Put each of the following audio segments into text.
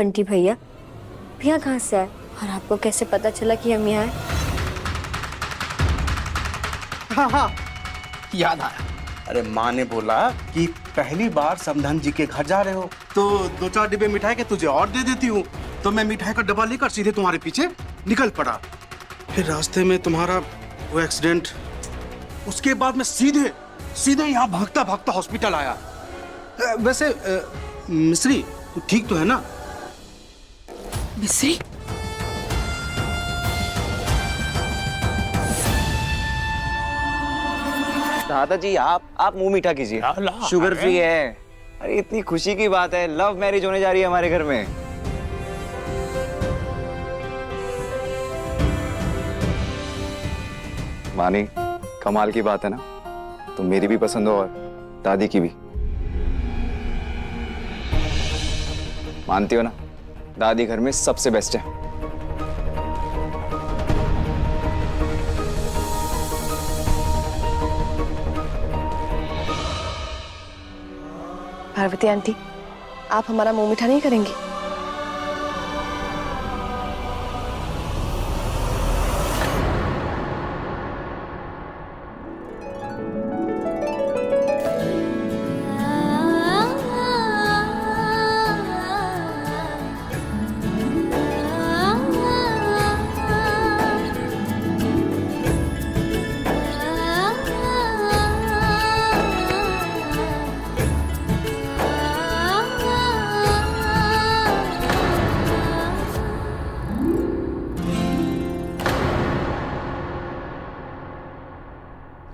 बंटी भैया, भैया कहाँ से आए और आपको कैसे पता चला कि हम यहाँ हैं? हाँ, याद आया। अरे माँ ने बोला कि पहली बार समधन जी के घर जा रहे हो तो 2-4 डिब्बे मिठाई के तुझे और दे देती हूँ। तो मैं मिठाई का डब्बा लेकर सीधे तुम्हारे पीछे निकल पड़ा। फिर रास्ते में तुम्हारा वो एक्सीडेंट, उसके बाद मैं सीधे यहाँ भागता भागता हॉस्पिटल आया। वैसे मिश्री तू ठीक तो है ना? मिश्री? दादाजी आप मुंह मीठा कीजिए, शुगर फ्री है। अरे इतनी खुशी की बात है, लव मैरिज होने जा रही है हमारे घर में। मानी, कमाल की बात है ना, तो मेरी भी पसंद हो और दादी की भी। मानती हो ना, दादी घर में सबसे बेस्ट है। पार्वती आंटी, आप हमारा मुंह मीठा नहीं करेंगी?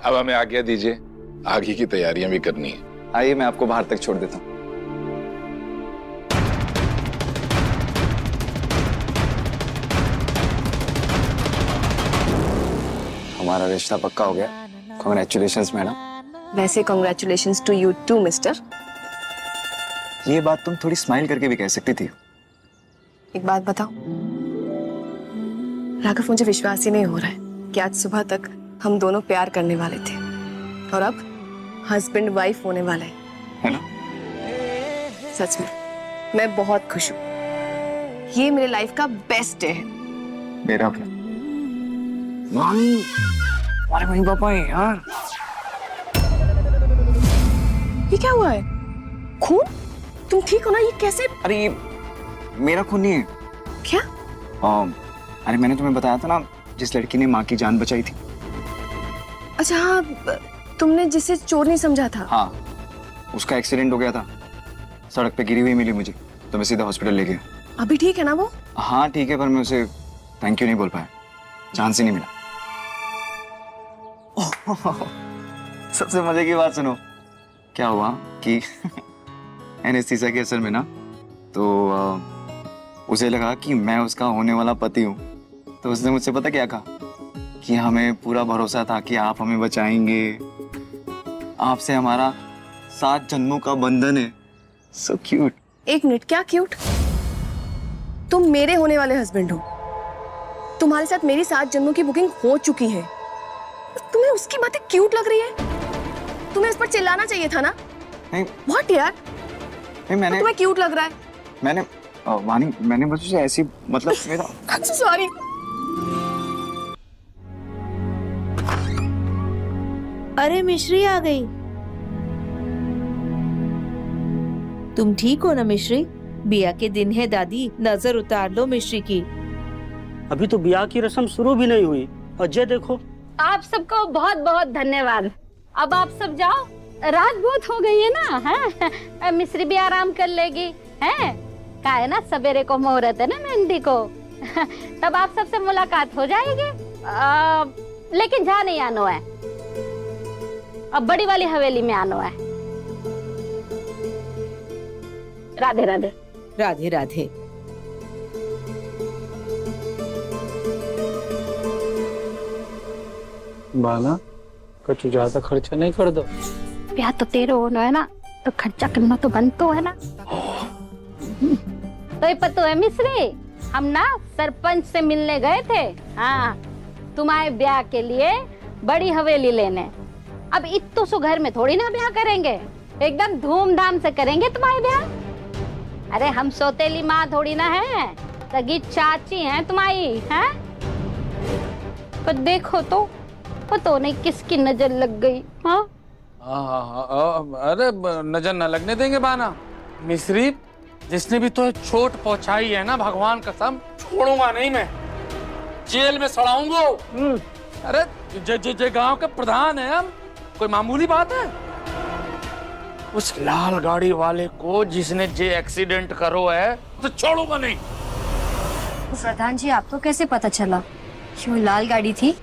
अब हमें आज्ञा दीजिए, आगे की तैयारियां भी करनी है। आइए, मैं आपको बाहर तक छोड़ देता हूँ। हमारा रिश्ता पक्का हो गया। Congratulations madam. वैसे congratulations to you too mister. ये बात तुम थोड़ी स्माइल करके भी कह सकती थी। एक बात बताओ राघव, मुझे विश्वास ही नहीं हो रहा है कि आज सुबह तक हम दोनों प्यार करने वाले थे और अब हस्बैंड वाइफ होने वाले हैं, है ना? सच में मैं बहुत खुश हूँ। ये मेरे लाइफ का बेस्ट डे है। मेरा भी। अरे वही पापा है यार। ये क्या हुआ है? खून? तुम ठीक हो ना? ये कैसे? अरे ये मेरा खून नहीं है। क्या? अरे मैंने तुम्हें बताया था ना, जिस लड़की ने माँ की जान बचाई थी। अच्छा हाँ, तुमने जिसे चोर नहीं समझा था। हाँ, उसका एक्सीडेंट हो गया था, सड़क पे गिरी हुई मिली मुझे, तो मैं सीधा हॉस्पिटल ले गया। अभी ठीक है ना वो? हाँ ठीक है, पर मैं उसे थैंक यू नहीं बोल पाया, चांस ही नहीं मिला। सबसे मजे की बात सुनो, क्या हुआ कि एनेस्थीसिया के असर में ना, तो उसे लगा कि मैं उसका होने वाला पति हूँ, तो उसने मुझसे पता क्या कहा कि हमें पूरा भरोसा था कि आप हमें बचाएंगे, आपसे हमारा 7 जन्मों का बंधन है। So cute. एक मिनट, क्या क्यूट? तुम मेरे होने वाले हस्बैंड हो, तुम्हारे साथ मेरी 7 जन्मों की बुकिंग हो चुकी है, तुम्हें उसकी बातें क्यूट लग रही है? तुम्हें इस पर चिल्लाना चाहिए था ना? नहीं व्हाट यार, नहीं, मैंने तुम्हें क्यूट लग रहा है? मैंने वानी, मैंने बस उसे ऐसी, मतलब मेरा सॉरी। अरे मिश्री आ गई। तुम ठीक हो ना मिश्री? बिया के दिन है दादी, नजर उतार लो मिश्री की। अभी तो ब्याह की रस्म शुरू भी नहीं हुई और ये देखो। आप सबको बहुत बहुत धन्यवाद। अब आप सब जाओ, रात बहुत हो गई है ना, है? मिश्री भी आराम कर लेगी, है? का है ना, सवेरे को मुहूर्त है ना मेहंदी को। तब आप सबसे मुलाकात हो जाएगी। लेकिन जहाँ नहीं आना है, अब बड़ी वाली हवेली में आना है। राधे राधे। राधे राधे। बाला, कुछ ज्यादा खर्चा नहीं कर दो। ब्याह तो तेरे होना है ना, तो खर्चा करना तो बनता है ना। तो ये पता है मिश्री, हम ना सरपंच से मिलने गए थे। हाँ, तुम्हारे ब्याह के लिए बड़ी हवेली लेने। अब इत्तो सो घर में थोड़ी ना ब्याह करेंगे, एकदम धूमधाम से करेंगे तुम्हारे ब्याह। अरे हम सौतेली माँ थोड़ी ना है, सगी चाची हैं तुम्हारी, हैं? पर देखो तो पता नहीं किसकी नजर लग गई। हाँ अरे नजर न लगने देंगे बाना। मिस्री, जिसने भी तो चोट पहुंचाई है ना, भगवान कसम छोड़ूंगा नहीं मैं, जेल में सड़ाऊंगा। अरे जे गांव के प्रधान है हम, कोई मामूली बात है? उस लाल गाड़ी वाले को जिसने जे एक्सीडेंट करो है तो छोड़ूंगा नहीं। प्रधान जी, आपको कैसे पता चला कि वो लाल गाड़ी थी?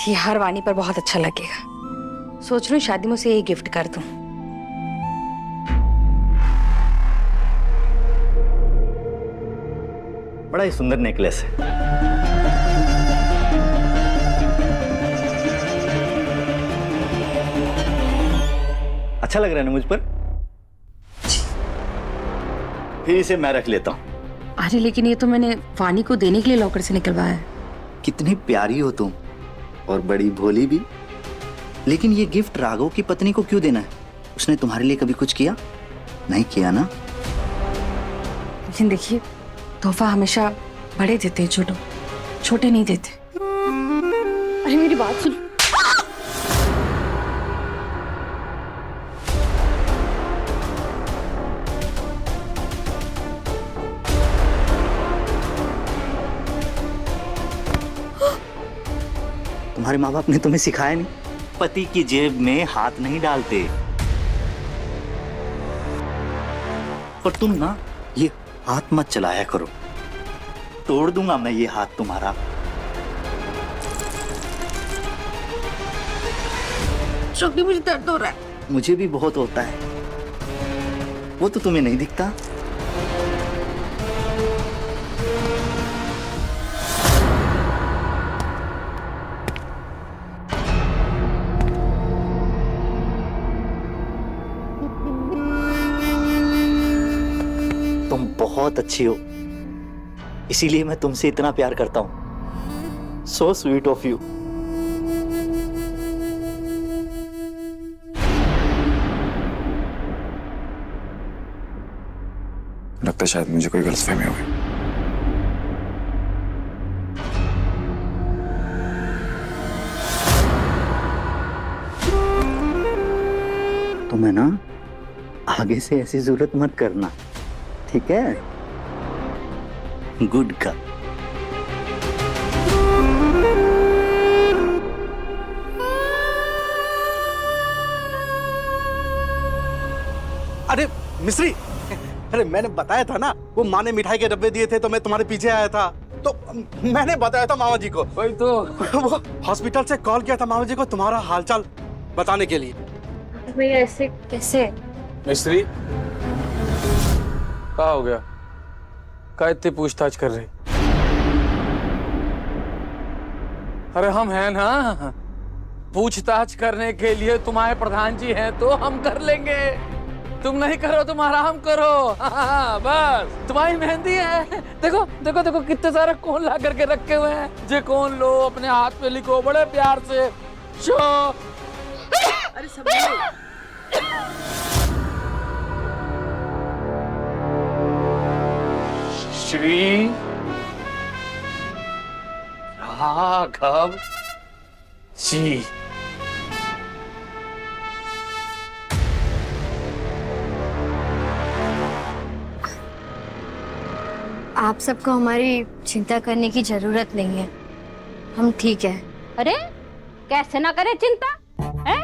ये हार वाणी पर बहुत अच्छा लगेगा। सोच रही हूँ शादी में उसे ये गिफ्ट कर दूं। बड़ा ही सुंदर नेकलेस है। अच्छा लग रहा है ना मुझ पर? फिर इसे मैं रख लेता हूँ। अरे लेकिन ये तो मैंने वाणी को देने के लिए लॉकर से निकलवाया है। कितनी प्यारी हो तुम, और बड़ी भोली भी। लेकिन ये गिफ्ट राघव की पत्नी को क्यों देना है? उसने तुम्हारे लिए कभी कुछ किया? नहीं किया ना? लेकिन देखिए, तोहफा हमेशा बड़े देते हैं, छोटे नहीं देते। अरे मेरी बात सुन। तुम्हारे माँ बाप ने तुम्हें सिखाया नहीं? पति की जेब में हाथ नहीं डालते। और तुम ना ये हाथ मत चलाया करो, तोड़ दूंगा मैं ये हाथ तुम्हारा। शक्ति, मुझे दर्द हो रहा है। मुझे भी बहुत होता है, वो तो तुम्हें नहीं दिखता। तुम बहुत अच्छी हो, इसीलिए मैं तुमसे इतना प्यार करता हूं। So sweet of you. लगता है शायद मुझे कोई गलतफहमी हो गई। तुम्हें ना आगे से ऐसी जरूरत मत करना, ठीक है? गुड का। अरे मिश्री, अरे मैंने बताया था ना, वो माँ ने मिठाई के डब्बे दिए थे तो मैं तुम्हारे पीछे आया था। तो मैंने बताया था मामा जी को, वही तो वो हॉस्पिटल से कॉल किया था मामा जी को तुम्हारा हालचाल बताने के लिए। भैया ऐसे कैसे? मिस्री, क्या हो गया? क्या इतनी पूछताछ कर रही? अरे हम हैं ना, पूछताछ करने के लिए तुम्हारे प्रधान जी हैं तो हम कर लेंगे। तुम नहीं करो, तुम आराम करो। बस तुम्हारी मेहंदी है, देखो देखो देखो कितने सारे कोन ला करके रखे हुए हैं। जे कोन लो, अपने हाथ पे लिखो बड़े प्यार से। शो अरे सब श्री राघव जी। आप सबको हमारी चिंता करने की जरूरत नहीं है, हम ठीक है। अरे कैसे ना करे चिंता है?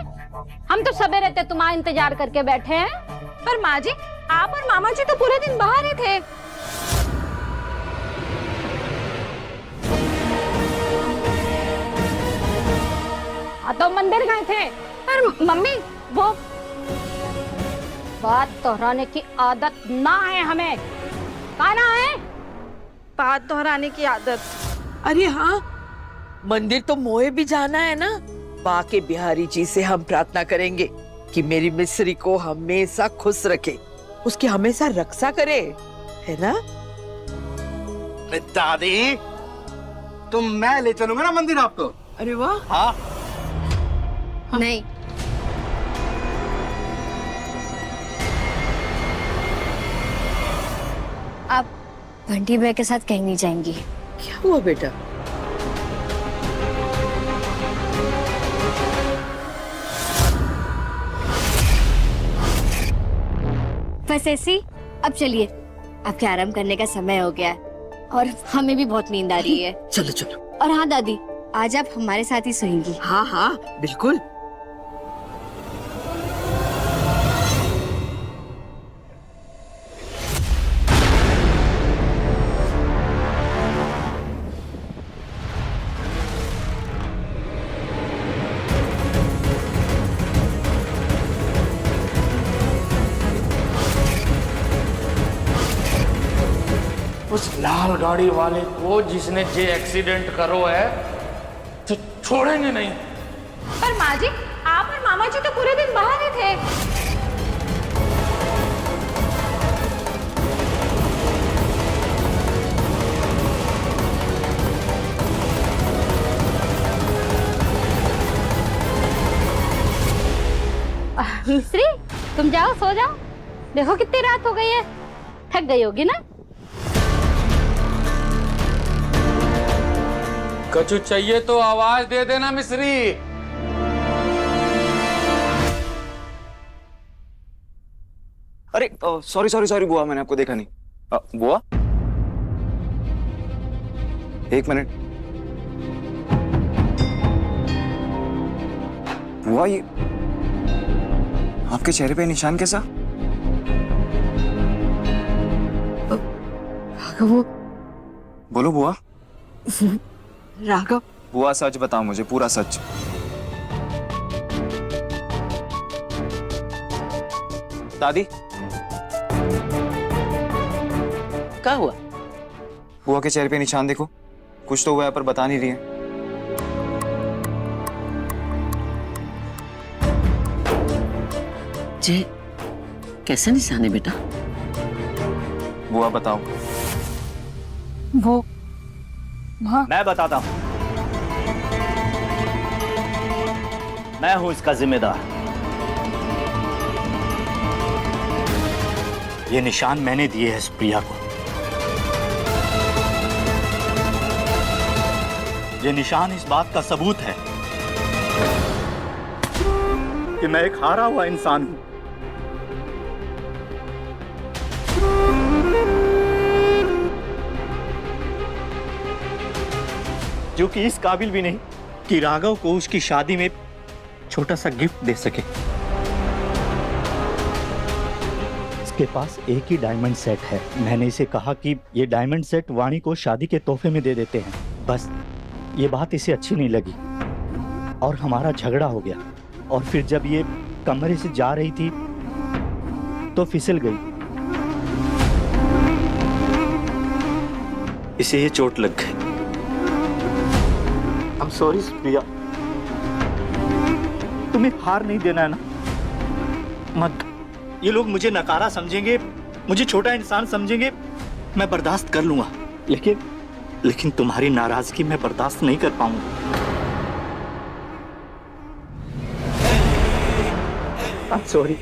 हम तो सवेरे से तुम्हारा इंतजार करके बैठे हैं। पर माँ जी, आप और मामा जी तो पूरे दिन बाहर ही थे। तो मंदिर गए थे। पर मम्मी, वो बात दोहराने की आदत ना है हमें। कहा ना है? बात दोहराने की आदत। अरे हाँ, मंदिर तो मोए भी जाना है ना। बाके बिहारी जी से हम प्रार्थना करेंगे कि मेरी मिस्री को हमेशा खुश रखे, उसकी हमेशा रक्षा करे, है ना? अरे दादी, तो मैं ले चलूंगा ना मंदिर आपको। अरे वाह, हाँ नहीं, आप बंटी भैया के साथ कहीं नहीं जाएंगी। क्या हुआ बेटा? बस ऐसी, अब चलिए, आपके आराम करने का समय हो गया है और हमें भी बहुत नींद आ रही है। चलो चलो। और हाँ दादी, आज आप हमारे साथ ही सोएंगी। हाँ हाँ बिल्कुल। उस लाल गाड़ी वाले को जिसने जे एक्सीडेंट करो है तो छोड़ेंगे नहीं। पर माँ जी, आप और मामा जी तो पूरे दिन बाहर ही थे। मिस्री, तुम जाओ सो जाओ, देखो कितनी रात हो गई है, थक गई होगी ना। कछु चाहिए तो आवाज दे देना मिस्री। अरे सॉरी सॉरी सॉरी बुआ, मैंने आपको देखा नहीं। बुआ, एक मिनट। बुआ, ये आपके चेहरे पे निशान कैसा? वो बोलो बुआ। राघव, बुआ सच बताओ मुझे, पूरा सच। दादी, क्या हुआ? बुआ के चेहरे पे निशान देखो, कुछ तो हुआ है पर बता नहीं रही है। जे कैसे निशान है बेटा? बुआ बताओ। वो मैं बताता हूं, मैं हूं इसका जिम्मेदार। ये निशान मैंने दिए हैं इस प्रिया को। ये निशान इस बात का सबूत है कि मैं एक हारा हुआ इंसान हूं। जो कि इस काबिल भी नहीं कि राघव को उसकी शादी में छोटा सा गिफ्ट दे सके। इसके पास एक ही डायमंड सेट है। मैंने इसे कहा कि ये डायमंड सेट वाणी को शादी के तोहफे में दे देते हैं। बस ये बात इसे अच्छी नहीं लगी और हमारा झगड़ा हो गया। और फिर जब ये कमरे से जा रही थी तो फिसल गई। इसे ये चोट लग गई। I'm sorry प्रिया, तुम्हें हार नहीं देना है ना? मत। ये लोग मुझे नकारा समझेंगे, मुझे छोटा इंसान समझेंगे, मैं बर्दाश्त कर लूंगा, लेकिन तुम्हारी नाराजगी मैं बर्दाश्त नहीं कर पाऊंगा। I'm sorry।